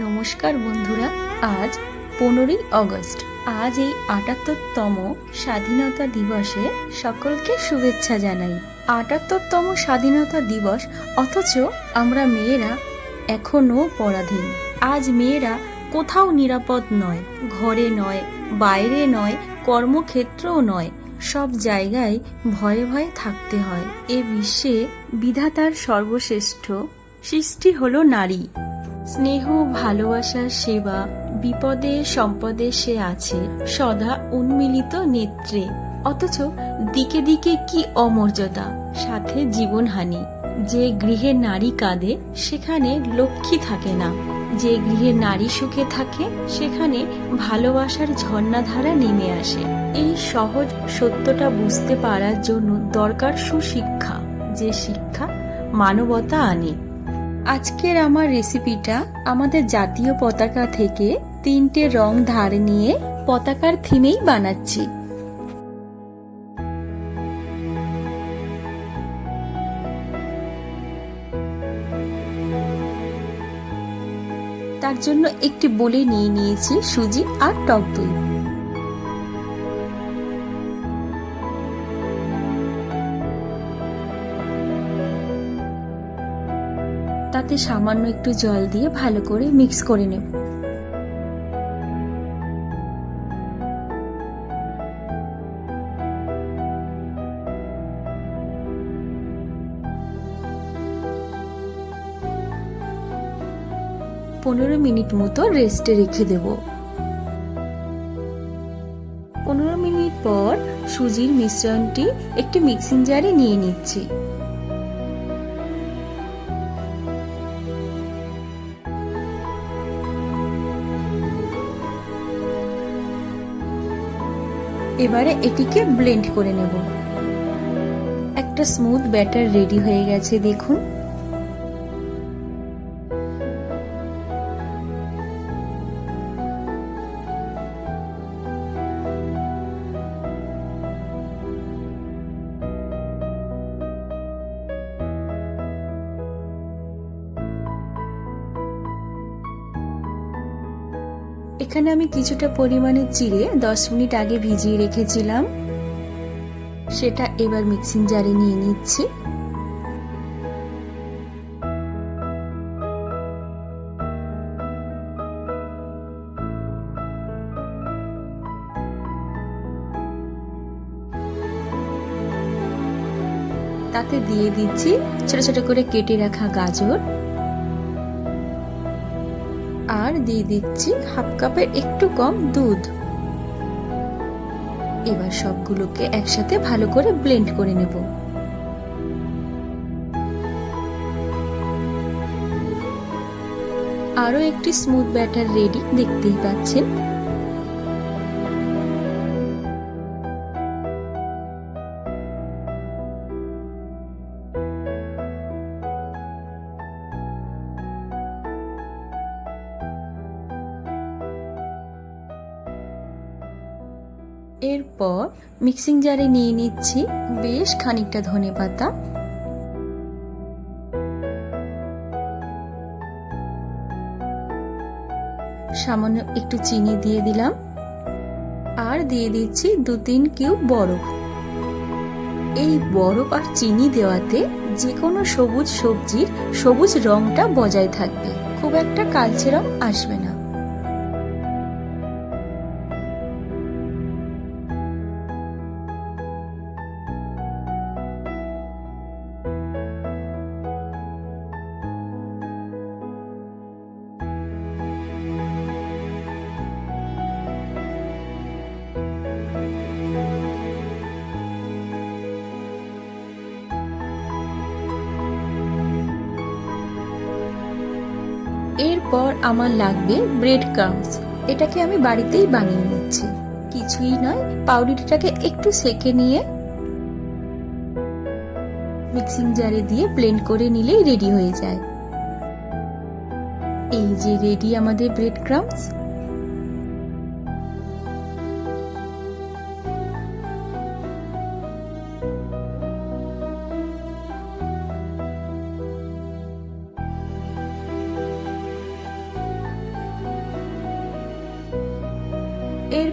নমস্কার বন্ধুরা, আজ 15ই আগস্ট। আজ এই ৭৮তম স্বাধীনতা দিবসে সকলকে শুভেচ্ছা জানাই। ৭৮তম স্বাধীনতা দিবস, অথচ আমরা মেয়েরা এখনো পরাধীন। আজ মেয়েরা কোথাও নিরাপদ নয়, ঘরে নয়, বাইরে নয়, কর্মক্ষেত্রেও নয়, সব জায়গায় ভয়ে ভয়ে থাকতে হয়। এ বিশ্বে বিধাতার সর্বশ্রেষ্ঠ সৃষ্টি হলো নারী। স্নেহ, ভালোবাসা, সেবা, বিপদে সম্পদে সে আছে সদা উন্মিলিত নেত্রে। অথচ দিকে দিকে কি অমর্যাদা, সাথে জীবনহানি। যে গৃহে নারী কাঁদে সেখানে লক্ষ্মী থাকে না, যে গৃহে নারী সুখে থাকে সেখানে ভালোবাসার ঝর্ণাধারা নেমে আসে। এই সহজ সত্যটা বুঝতে পারার জন্য দরকার সুশিক্ষা, যে শিক্ষা মানবতা আনে। আজকের আমার রেসিপিটা আমাদের জাতীয় পতাকা থেকে 3টে রং ধার নিয়ে পতাকার থিমেই বানাচ্ছি। তার জন্য একটি বোলে নিয়ে নিয়েছি সুজি আর টক দই। তাতে সামান্য একটু জল দিয়ে ভালো করে মিক্স করে নেব। পনেরো মিনিট মতো রেস্টে রেখে দেব। 15 মিনিট পর সুজির মিশ্রণটি একটি মিক্সিং জারে নিয়ে নিচ্ছি। এবারে এটিকে ব্লেন্ড করে নেব। একটা স্মুথ ব্যাটার রেডি হয়ে গেছে, দেখুন। এখানে আমি কিছুটা পরিমাণে চিড়ে 10 মিনিট আগে ভিজিয়ে রেখেছিলাম, সেটা এবার মিক্সিং জারে নিয়ে নিচ্ছি। তাতে দিয়ে দিচ্ছি ছোট ছোট করে কেটে রাখা গাজর, আর দিয়ে দিচ্ছি হাফ কাপের একটু কম দুধ। এবার সবগুলোকে একসাথে ভালো করে ব্লেন্ড করে নেব। আরো একটি স্মুথ ব্যাটার রেডি, দেখতেই পাচ্ছেন। এরপর মিক্সিং জারে নিয়ে নিচ্ছি বেশ খানিকটা ধনেপাতা, সামান্য একটু চিনি দিয়ে দিলাম, আর দিয়ে দিচ্ছি 2-3 কিউব বরফ। এই বরফ আর চিনি দেওয়াতে যে কোনো সবুজ সবজির সবুজ রংটা বজায় থাকবে, খুব একটা কালচে রং আসবে না। এরপর আমার লাগবে ব্রেড ক্রাম্বস। এটাকে আমি বাড়িতেই বানিয়ে নিচ্ছি। কিছুই নয়, পাউরুটিটাকে একটু সেকে নিয়ে মিক্সিং জারে দিয়ে ব্লেন্ড করে নিলেই রেডি হয়ে যায়। এই যে রেডি আমাদের ব্রেড ক্রাম্বস।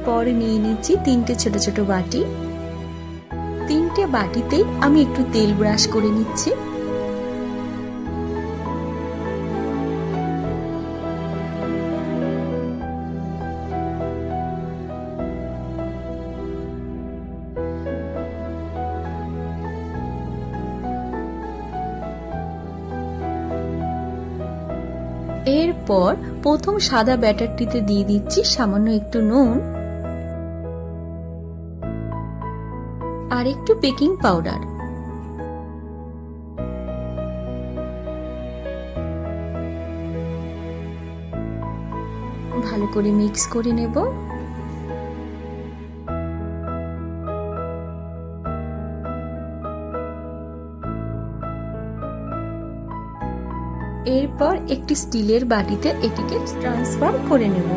এরপর নিয়ে নিচ্ছি 3টে ছোট ছোট বাটি। 3টে বাটিতেই আমি একটু তেল ব্রাশ করে নিচ্ছি। এরপর প্রথম সাদা ব্যাটারটিতে দিয়ে দিচ্ছি সামান্য একটু নুন আর একটু বেকিং পাউডার। ভালো করে মিক্স করে নেব। এরপর একটি স্টিলের বাটিতে এটিকে ট্রান্সফার করে নেব।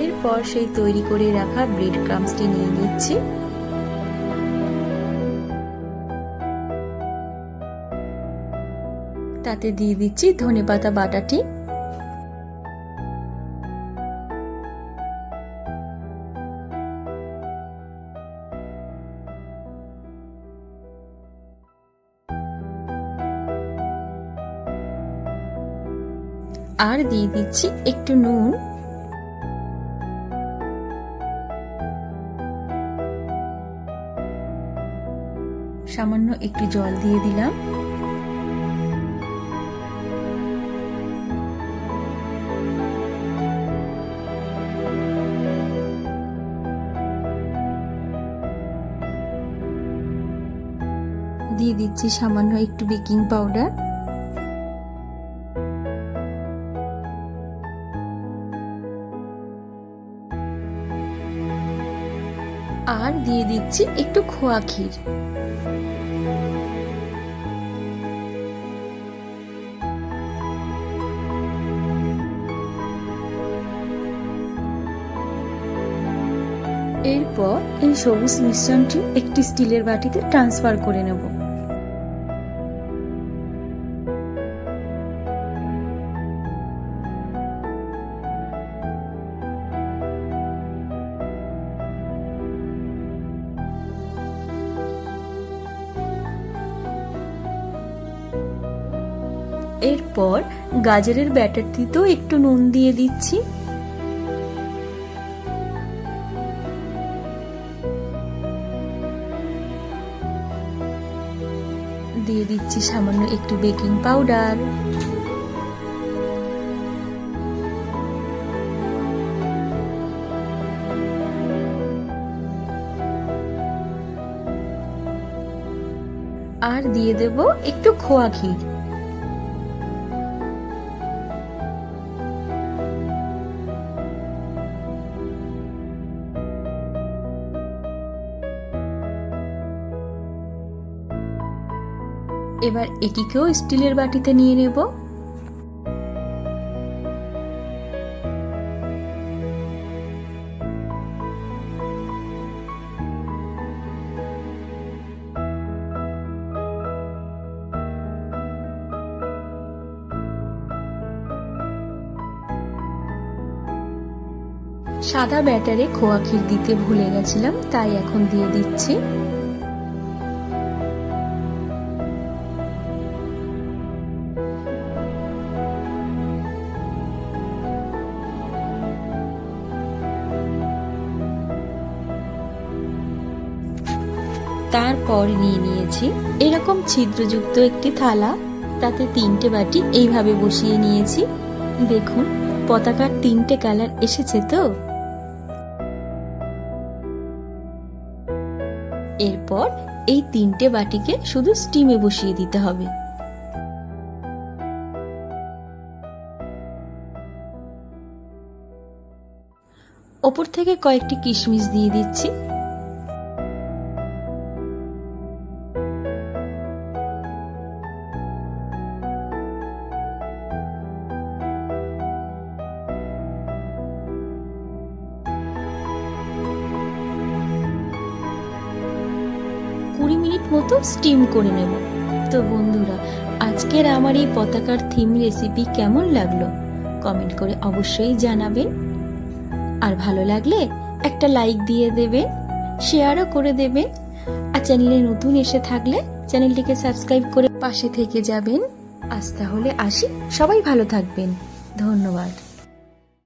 এরপর সেই তৈরি করে রাখা ব্রেড ক্রাম্বসটি নিয়ে নিচ্ছি। তাতে দিয়ে দিচ্ছি ধনেপাতা বাটাটি। আর দিয়ে দিচ্ছি একটু নুন। সামান্য একটু জল দিয়ে দিলাম। দিয়ে দিচ্ছি সামান্য একটু বেকিং পাউডার। আর দিয়ে দিচ্ছি একটু খোয়া ক্ষীর। এরপর এই সবুজ মিশ্রণটি একটি স্টিলের বাটিতে ট্রান্সফার করে নেব। এরপর গাজরের ব্যাটারটিতেও একটু নুন দিয়ে দিচ্ছি। দিয়ে দিচ্ছি সামান্য একটু বেকিং পাউডার। আর দিয়ে দেব একটু খোয়া ক্ষীর। এবার এটিকেও স্টিলের বাটিতে নিয়ে নেব। সাদা ব্যাটারে খোয়া ক্ষীর দিতে ভুলে গেছিলাম, তাই এখন দিয়ে দিচ্ছি। তারপর নিয়ে নিয়েছি এরকম ছিদ্রযুক্ত একটি থালা, তাতে 3টে বাটি এইভাবে বসিয়ে নিয়েছি। দেখুন পতাকার 3টে কালার এসেছে তো। এরপর এই 3টে বাটিকে শুধু স্টিমে বসিয়ে দিতে হবে। ওপর থেকে কয়েকটি কিশমিশ দিয়ে দিচ্ছি। মিনিট মতো স্টিম করে নেব। তো বন্ধুরা, আজকের আমার এই পতাকার থিম রেসিপি কেমন লাগলো কমেন্ট করে অবশ্যই জানাবেন। আর ভালো লাগলে একটা লাইক দিয়ে দেবেন, শেয়ারও করে দেবেন। আর চ্যানেলে নতুন এসে থাকলে চ্যানেলটিকে সাবস্ক্রাইব করে পাশে থেকে যাবেন। আজ তাহলে আসি, সবাই ভালো থাকবেন। ধন্যবাদ।